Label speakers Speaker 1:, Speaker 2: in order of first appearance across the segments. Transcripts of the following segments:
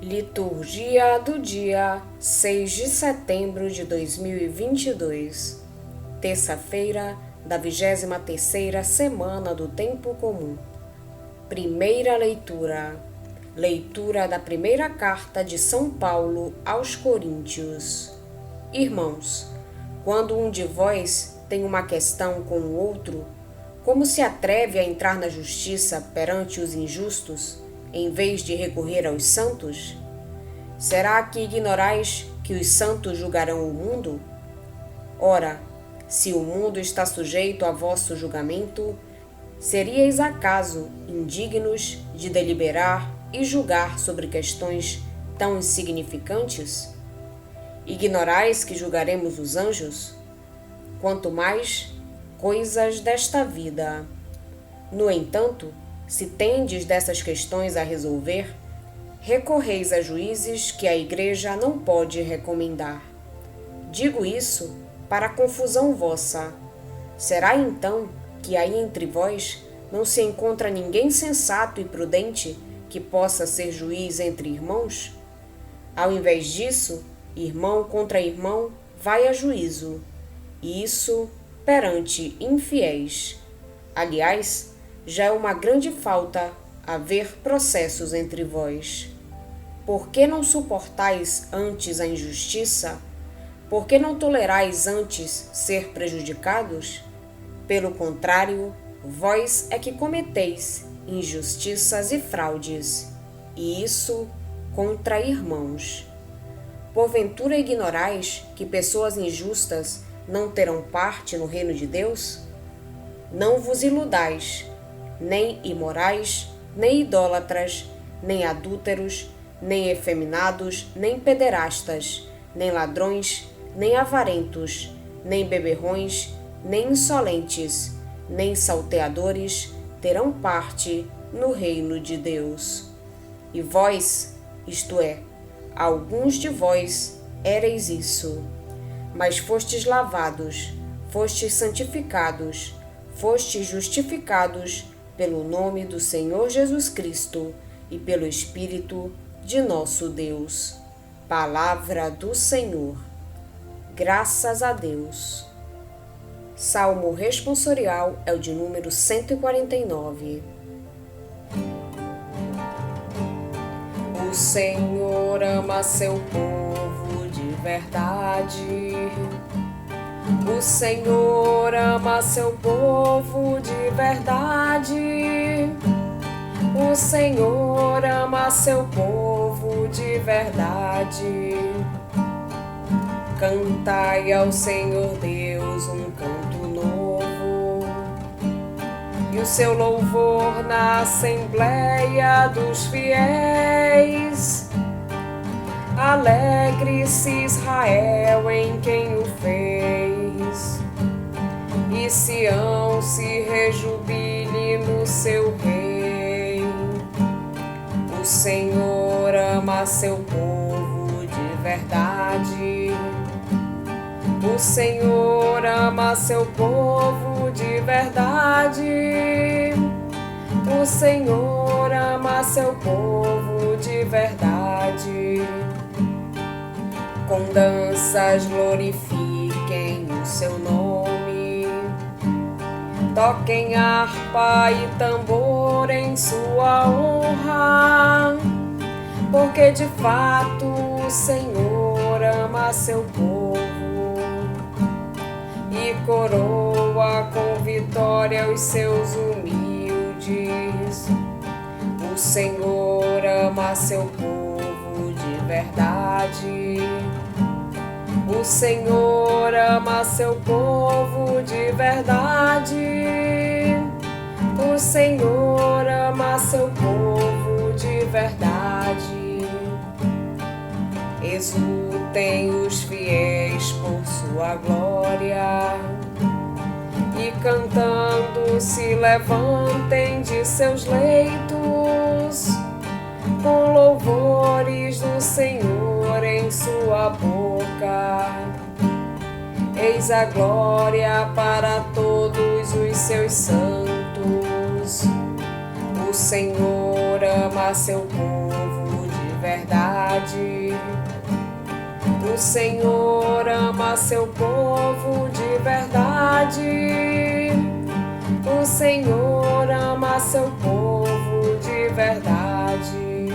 Speaker 1: Liturgia do dia 6 de setembro de 2022, terça-feira da 23ª semana do Tempo Comum. Primeira leitura. Leitura da primeira carta de São Paulo aos Coríntios. Irmãos, quando um de vós tem uma questão com o outro, como se atreve a entrar na justiça perante os injustos, em vez de recorrer aos santos? Será que ignorais que os santos julgarão o mundo? Ora, se o mundo está sujeito a vosso julgamento, seríeis acaso indignos de deliberar e julgar sobre questões tão insignificantes? Ignorais que julgaremos os anjos? Quanto mais coisas desta vida. No entanto, se tendes dessas questões a resolver, recorreis a juízes que a Igreja não pode recomendar. Digo isso para confusão vossa. Será então que aí entre vós não se encontra ninguém sensato e prudente que possa ser juiz entre irmãos? Ao invés disso, irmão contra irmão vai a juízo, e isso perante infiéis. Aliás, já é uma grande falta haver processos entre vós. Por que não suportais antes a injustiça? Por que não tolerais antes ser prejudicados? Pelo contrário, vós é que cometeis injustiças e fraudes, e isso contra irmãos. Porventura ignorais que pessoas injustas não terão parte no reino de Deus? Não vos iludais, nem imorais, nem idólatras, nem adúlteros, nem efeminados, nem pederastas, nem ladrões, nem avarentos, nem beberrões, nem insolentes, nem salteadores terão parte no reino de Deus. E vós, isto é, alguns de vós éreis isso, mas fostes lavados, fostes santificados, fostes justificados pelo nome do Senhor Jesus Cristo e pelo Espírito de nosso Deus. Palavra do Senhor. Graças a Deus. Salmo responsorial é o de número 149. O Senhor ama seu povo de verdade. O Senhor ama seu povo de verdade. O Senhor ama seu povo de verdade. Cantai ao Senhor Deus um canto novo, e o seu louvor na assembleia dos fiéis. Alegre-se Israel em quem o fez, e Sião se rejubile no seu rei. O Senhor ama seu povo de verdade. O Senhor ama seu povo de verdade. O Senhor ama seu povo de verdade. Com danças glorifiquem o seu nome. Toquem harpa e tambor em sua honra. Porque de fato o Senhor ama seu povo e coroa com vitória os seus humildes. O Senhor ama seu povo de verdade. O Senhor ama seu povo de verdade. O Senhor ama seu povo de verdade. Exultem os fiéis por sua glória, e cantando se levantem de seus leitos, com louvores do Senhor em sua boca. Eis a glória para todos os seus santos. O Senhor ama seu povo de verdade. O Senhor ama seu povo de verdade. O Senhor ama seu povo de verdade.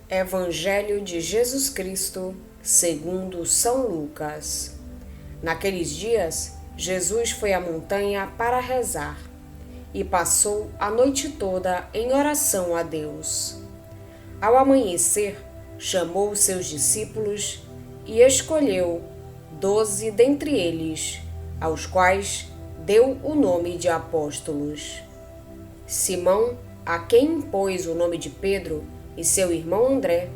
Speaker 1: Evangelho de Jesus Cristo, segundo São Lucas. Naqueles dias, Jesus foi à montanha para rezar e passou a noite toda em oração a Deus. Ao amanhecer, chamou seus discípulos e escolheu 12 dentre eles, aos quais deu o nome de apóstolos. Simão, a quem impôs o nome de Pedro, e seu irmão André,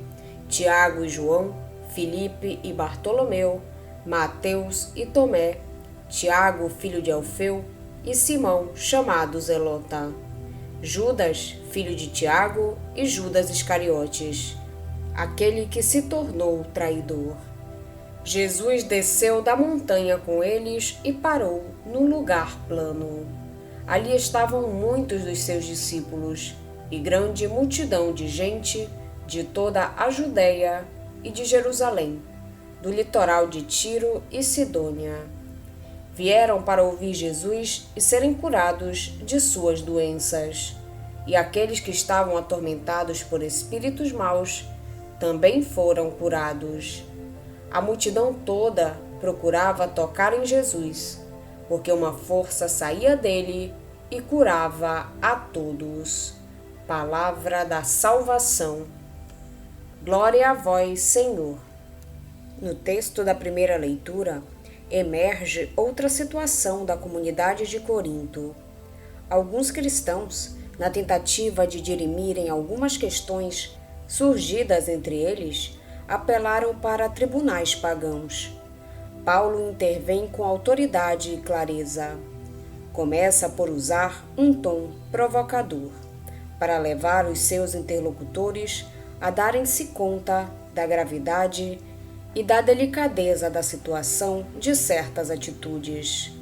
Speaker 1: Tiago e João, Filipe e Bartolomeu, Mateus e Tomé, Tiago, filho de Alfeu, e Simão, chamado Zelota, Judas, filho de Tiago, e Judas Iscariotes, aquele que se tornou traidor. Jesus desceu da montanha com eles e parou num lugar plano. Ali estavam muitos dos seus discípulos e grande multidão de gente de toda a Judéia e de Jerusalém, do litoral de Tiro e Sidônia. Vieram para ouvir Jesus e serem curados de suas doenças. E aqueles que estavam atormentados por espíritos maus também foram curados. A multidão toda procurava tocar em Jesus, porque uma força saía dele e curava a todos. Palavra da salvação. Glória a vós, Senhor. No texto da primeira leitura, emerge outra situação da comunidade de Corinto. Alguns cristãos, na tentativa de dirimirem algumas questões surgidas entre eles, apelaram para tribunais pagãos. Paulo intervém com autoridade e clareza. Começa por usar um tom provocador, para levar os seus interlocutores a darem-se conta da gravidade e da delicadeza da situação de certas atitudes.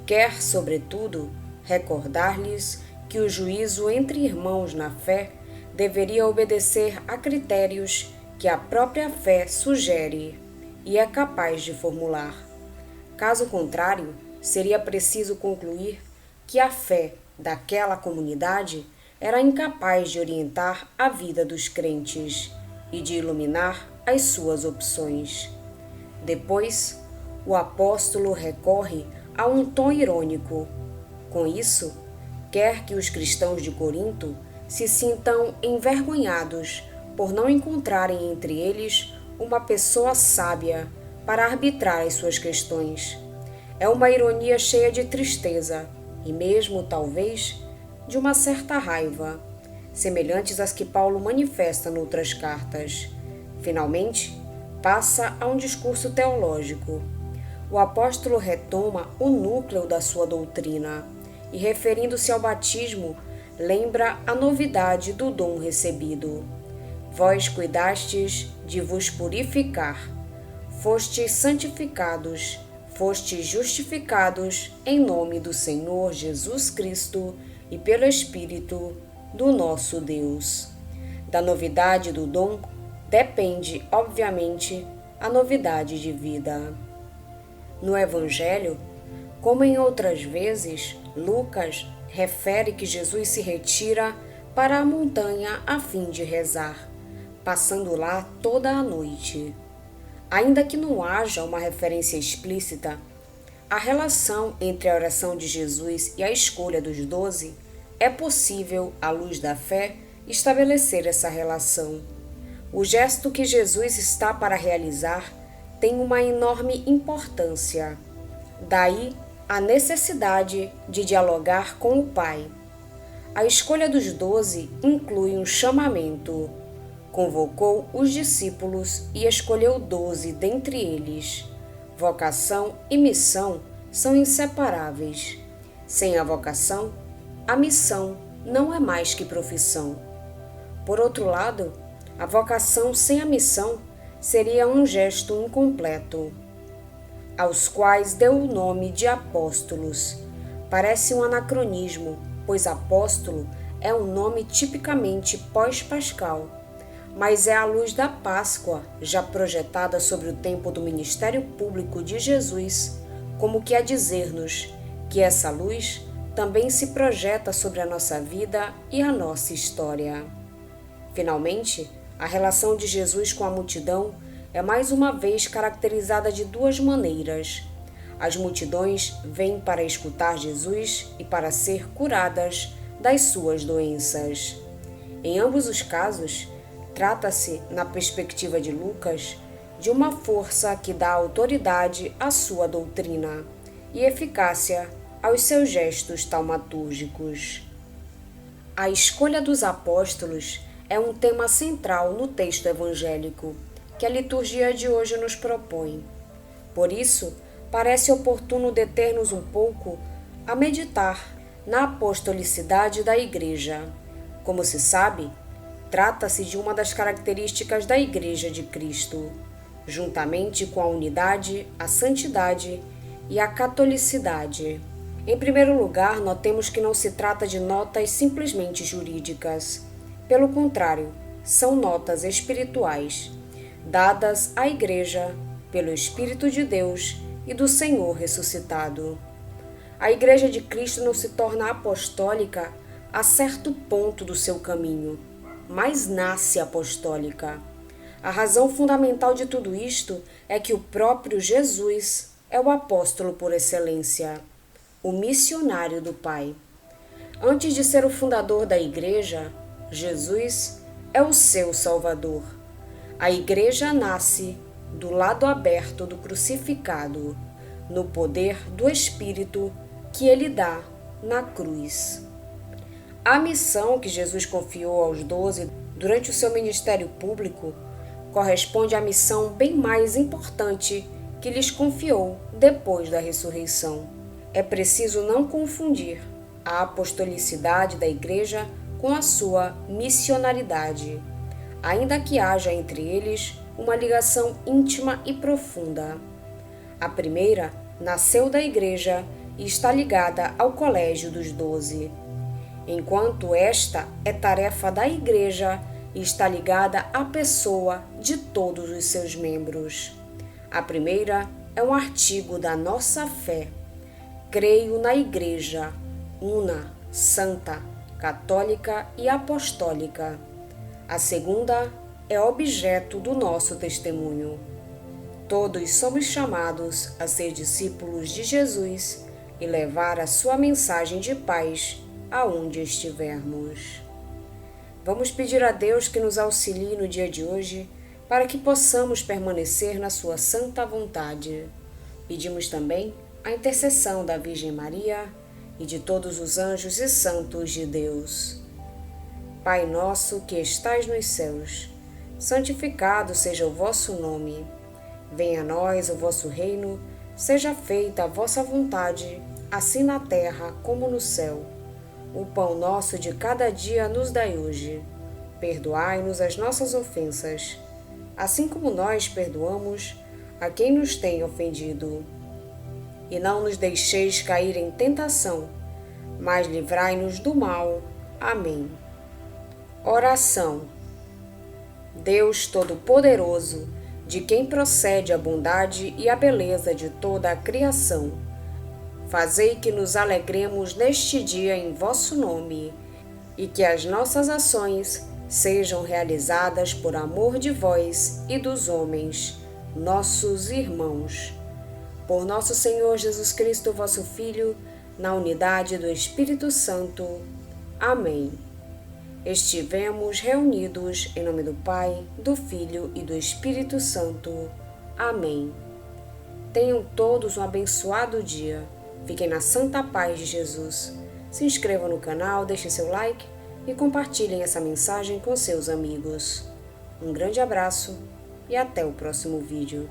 Speaker 1: Quer, sobretudo, recordar-lhes que o juízo entre irmãos na fé deveria obedecer a critérios que a própria fé sugere e é capaz de formular. Caso contrário, seria preciso concluir que a fé daquela comunidade era incapaz de orientar a vida dos crentes e de iluminar as suas opções. Depois, o apóstolo recorre a um tom irônico. Com isso, quer que os cristãos de Corinto se sintam envergonhados por não encontrarem entre eles uma pessoa sábia para arbitrar as suas questões. É uma ironia cheia de tristeza e mesmo, talvez, de uma certa raiva, semelhantes às que Paulo manifesta noutras cartas. Finalmente, passa a um discurso teológico. O apóstolo retoma o núcleo da sua doutrina e, referindo-se ao batismo, lembra a novidade do dom recebido. Vós cuidastes de vos purificar, fostes santificados, fostes justificados em nome do Senhor Jesus Cristo e pelo Espírito do nosso Deus. Da novidade do dom depende, obviamente, a novidade de vida. No Evangelho, como em outras vezes, Lucas refere que Jesus se retira para a montanha a fim de rezar, passando lá toda a noite. Ainda que não haja uma referência explícita, a relação entre a oração de Jesus e a escolha dos 12 é possível, à luz da fé, estabelecer essa relação. O gesto que Jesus está para realizar tem uma enorme importância. Daí a necessidade de dialogar com o Pai. A escolha dos 12 inclui um chamamento. Convocou os discípulos e escolheu 12 dentre eles. Vocação e missão são inseparáveis. Sem a vocação, a missão não é mais que profissão. Por outro lado, a vocação sem a missão seria um gesto incompleto. Aos quais deu o nome de apóstolos. Parece um anacronismo, pois apóstolo é um nome tipicamente pós-pascal, mas é a luz da Páscoa, já projetada sobre o tempo do ministério público de Jesus, como que a dizer-nos que essa luz também se projeta sobre a nossa vida e a nossa história. Finalmente, a relação de Jesus com a multidão é mais uma vez caracterizada de duas maneiras. As multidões vêm para escutar Jesus e para ser curadas das suas doenças. Em ambos os casos, trata-se, na perspectiva de Lucas, de uma força que dá autoridade à sua doutrina e eficácia aos seus gestos taumatúrgicos. A escolha dos apóstolos é um tema central no texto evangélico que a liturgia de hoje nos propõe. Por isso, parece oportuno deter-nos um pouco a meditar na apostolicidade da Igreja. Como se sabe, trata-se de uma das características da Igreja de Cristo, juntamente com a unidade, a santidade e a catolicidade. Em primeiro lugar, notemos que não se trata de notas simplesmente jurídicas. Pelo contrário, são notas espirituais, dadas à Igreja pelo Espírito de Deus e do Senhor ressuscitado. A Igreja de Cristo não se torna apostólica a certo ponto do seu caminho, mas nasce apostólica. A razão fundamental de tudo isto é que o próprio Jesus é o apóstolo por excelência, o missionário do Pai. Antes de ser o fundador da Igreja, Jesus é o seu Salvador. A Igreja nasce do lado aberto do crucificado, no poder do Espírito que ele dá na cruz. A missão que Jesus confiou aos 12 durante o seu ministério público corresponde à missão bem mais importante que lhes confiou depois da ressurreição. É preciso não confundir a apostolicidade da Igreja com a sua missionaridade, ainda que haja entre eles uma ligação íntima e profunda. A primeira nasceu da Igreja e está ligada ao Colégio dos 12, enquanto esta é tarefa da Igreja e está ligada à pessoa de todos os seus membros. A primeira é um artigo da nossa fé. Creio na Igreja, una, santa, católica e apostólica. A segunda é objeto do nosso testemunho. Todos somos chamados a ser discípulos de Jesus e levar a sua mensagem de paz aonde estivermos. Vamos pedir a Deus que nos auxilie no dia de hoje para que possamos permanecer na sua santa vontade. Pedimos também a intercessão da Virgem Maria e de todos os anjos e santos de Deus. Pai nosso que estais nos céus, santificado seja o vosso nome. Venha a nós o vosso reino, seja feita a vossa vontade, assim na terra como no céu. O pão nosso de cada dia nos dai hoje. Perdoai-nos as nossas ofensas, assim como nós perdoamos a quem nos tem ofendido. E não nos deixeis cair em tentação, mas livrai-nos do mal. Amém. Oração. Deus Todo-Poderoso, de quem procede a bondade e a beleza de toda a criação, fazei que nos alegremos neste dia em vosso nome, e que as nossas ações sejam realizadas por amor de vós e dos homens, nossos irmãos. Por nosso Senhor Jesus Cristo, vosso Filho, na unidade do Espírito Santo. Amém. Estivemos reunidos em nome do Pai, do Filho e do Espírito Santo. Amém. Tenham todos um abençoado dia. Fiquem na santa paz de Jesus. Se inscrevam no canal, deixem seu like e compartilhem essa mensagem com seus amigos. Um grande abraço e até o próximo vídeo.